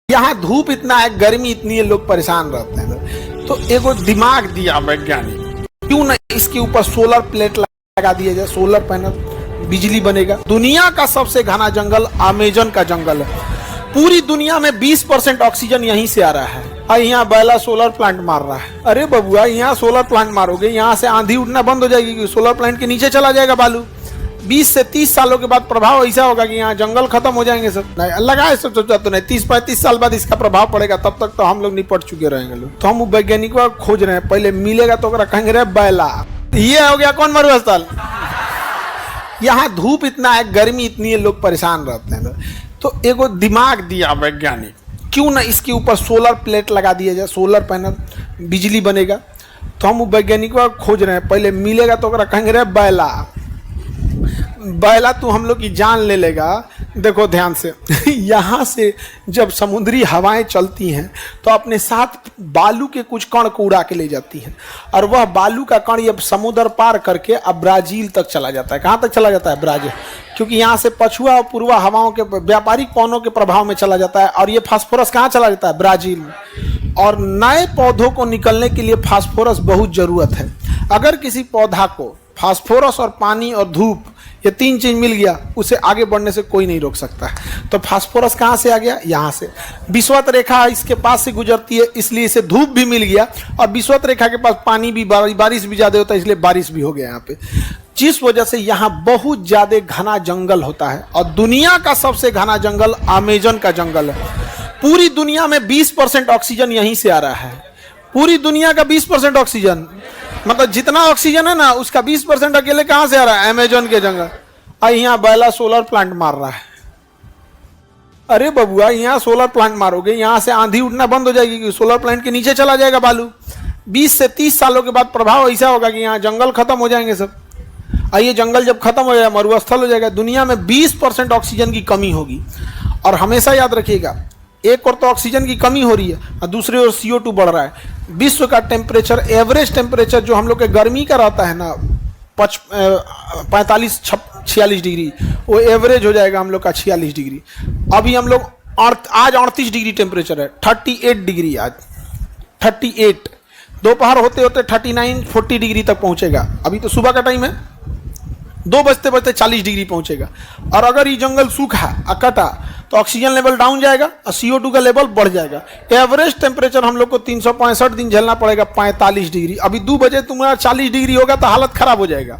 यहाँ धूप इतना है, गर्मी इतनी है, लोग परेशान रहते हैं। तो एगो दिमाग दिया वैज्ञानिक, क्यों ना इसके ऊपर सोलर प्लेट लगा दिया जाए, सोलर पैनल, बिजली बनेगा। दुनिया का सबसे घना जंगल अमेजन का जंगल है। पूरी दुनिया में 20% ऑक्सीजन यहीं से आ रहा है और यहाँ बैला सोलर प्लांट मार रहा है। अरे बबुआ, यहाँ सोलर प्लांट मारोगे, यहाँ से आंधी उठना बंद हो जाएगी क्योंकि सोलर प्लांट के नीचे चला जाएगा बालू। 20 से 30 सालों के बाद प्रभाव ऐसा होगा कि यहाँ जंगल खत्म हो जाएंगे सब। नहीं लगाए सब सोचा तो नहीं, 30-35 साल बाद इसका प्रभाव पड़ेगा, तब तक तो हम लोग निपट चुके रहेंगे लोग। तो हम वैज्ञानिकों को खोज रहे हैं, पहले मिलेगा तो कहेंगे रे बैला। ये हो गया कौन मरुस्थल। यहाँ धूप इतना है, गर्मी इतनी है, लोग परेशान रहते हैं। तो एगो दिमाग दिया वैज्ञानिक, क्यों ना इसके ऊपर सोलर प्लेट लगा दिया जाए, सोलर पैनल, बिजली बनेगा। तो हम वैज्ञानिकों को खोज रहे हैं, पहले मिलेगा तो कहेंगे रे बैला। बैला तू हम लोग की जान ले लेगा। देखो ध्यान से यहाँ से जब समुद्री हवाएं चलती हैं तो अपने साथ बालू के कुछ कण को उड़ा के ले जाती हैं, और वह बालू का कण ये समुद्र पार करके अब ब्राज़ील तक चला जाता है। कहाँ तक चला जाता है? ब्राज़ील, क्योंकि यहाँ से पछुआ और पूर्वा हवाओं के व्यापारिक पवनों के प्रभाव में चला जाता है। और ये फास्फोरस कहाँ चला जाता है? ब्राज़ील में। और नए पौधों को निकलने के लिए फास्फोरस बहुत ज़रूरत है। अगर किसी पौधा को फास्फोरस और पानी और धूप, ये 3 चीज मिल गया, उसे आगे बढ़ने से कोई नहीं रोक सकता है। तो फास्फोरस कहाँ से आ गया? यहाँ से। विषुवत रेखा इसके पास से गुजरती है, इसलिए इसे धूप भी मिल गया, और विषुवत रेखा के पास पानी भी, बारिश भी ज़्यादा होता है, इसलिए बारिश भी हो गया यहाँ पे। जिस वजह से यहाँ बहुत ज़्यादा घना जंगल होता है, और दुनिया का सबसे घना जंगल अमेजन का जंगल है। पूरी दुनिया में 20% ऑक्सीजन यहीं से आ रहा है। पूरी दुनिया का 20% ऑक्सीजन, मतलब जितना ऑक्सीजन है ना, उसका 20% अकेले कहाँ से आ रहा है? अमेजन के जंगल। और यहाँ बैला सोलर प्लांट मार रहा है। अरे बबुआ, यहाँ सोलर प्लांट मारोगे, यहाँ से आंधी उठना बंद हो जाएगी क्योंकि सोलर प्लांट के नीचे चला जाएगा बालू। 20 से 30 सालों के बाद प्रभाव ऐसा होगा कि यहाँ जंगल खत्म हो जाएंगे सब। और ये जंगल जब खत्म हो जाएगा, मरुस्थल हो जाएगा, दुनिया में 20% ऑक्सीजन की कमी होगी। और हमेशा याद रखिएगा, एक और तो ऑक्सीजन की कमी हो रही है और दूसरी ओर CO2 बढ़ रहा है। विश्व का टेम्परेचर, एवरेज टेम्परेचर जो हम लोग के गर्मी का रहता है ना, 45-46 डिग्री, वो एवरेज हो जाएगा हम लोग का 46 डिग्री। अभी हम लोग आज 38 डिग्री टेम्परेचर है, 38 डिग्री आज, 38। दोपहर होते होते 39-40 डिग्री तक पहुंचेगा। अभी तो सुबह का टाइम है, 2 बजते बजते 40 डिग्री पहुंचेगा। और अगर ये जंगल सूखा कटा तो ऑक्सीजन लेवल डाउन जाएगा और CO2 का लेवल बढ़ जाएगा। एवरेज टेम्परेचर हम लोग को 365 दिन झेलना पड़ेगा, 45 डिग्री। अभी 2 बजे तुम्हारा 40 डिग्री होगा तो हालत खराब हो जाएगा।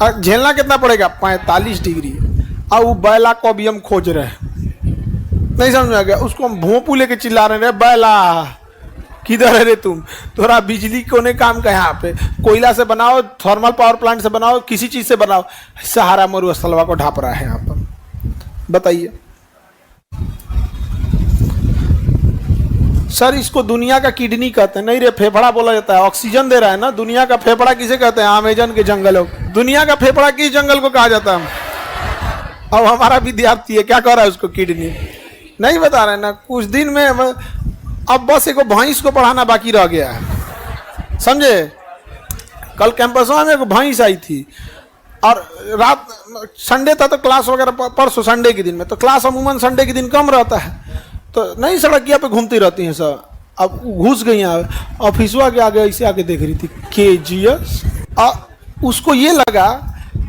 और झेलना कितना पड़ेगा? 45 डिग्री। और वो बैला को अभी हम खोज रहे हैं, नहीं समझ में आ गया? उसको हम भोंपू लेके चिल्ला रहे हैं, बैला किधर है रे तुम? थोड़ा बिजली को ने काम का, यहाँ पे कोयला से बनाओ, थर्मल पावर प्लांट से बनाओ, किसी चीज से बनाओ, सहारा मरुस्थलवा को ढाप रहा है यहाँ पर। बताइए सर, इसको दुनिया का किडनी कहते हैं। नहीं रे, फेफड़ा बोला जाता है। ऑक्सीजन दे रहा है ना। दुनिया का फेफड़ा किसे कहते हैं? अमेजन के जंगलों। दुनिया का फेफड़ा किस जंगल को कहा जाता है? अब हमारा विद्यार्थी है, क्या कह रहा है उसको किडनी नहीं बता रहे ना। कुछ दिन में अब बस एक भैंस को पढ़ाना बाकी रह गया है, समझे? कल कैंपस में एक भैंस आई थी, और रात संडे था तो क्लास वगैरह, परसों संडे के दिन में तो क्लास अमूमन संडे के दिन कम रहता है, तो नहीं सड़किया पे घूमती रहती हैं सब। अब घुस गई हैं ऑफिसवा के आगे, ऐसे आके देख रही थी KGS। उसको ये लगा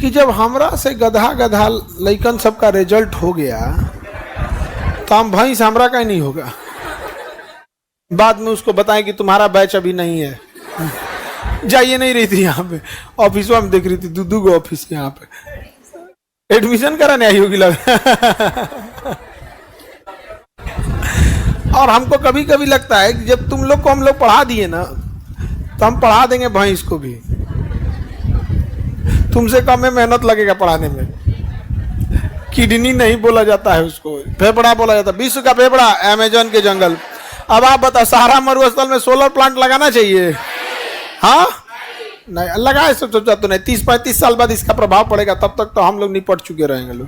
कि जब हमरा से गधा गधा लइकन सबका रिजल्ट हो गया तो हम भैंस हमरा का ही नहीं होगा। बाद में उसको बताएं कि तुम्हारा बैच अभी नहीं है। जाइए नहीं रही थी यहाँ पे, ऑफिस में देख रही थी, 2 गो ऑफिस यहाँ पे एडमिशन कराने आई होगी लग। और हमको कभी कभी लगता है कि जब तुम लोग को हम लोग पढ़ा दिए ना, तो हम पढ़ा देंगे भैंस को भी। तुमसे कम में मेहनत लगेगा पढ़ाने में। किडनी नहीं बोला जाता है उसको, फेफड़ा बोला जाता है। विश्व का फेफड़ा अमेजन के जंगल। अब आप बताओ, सहारा मरुस्थल में सोलर प्लांट लगाना चाहिए? हाँ, नहीं लगाए सब सोचा तो नहीं। 30-35 साल बाद इसका प्रभाव पड़ेगा, तब तक तो हम लोग निपट चुके रहेंगे लोग।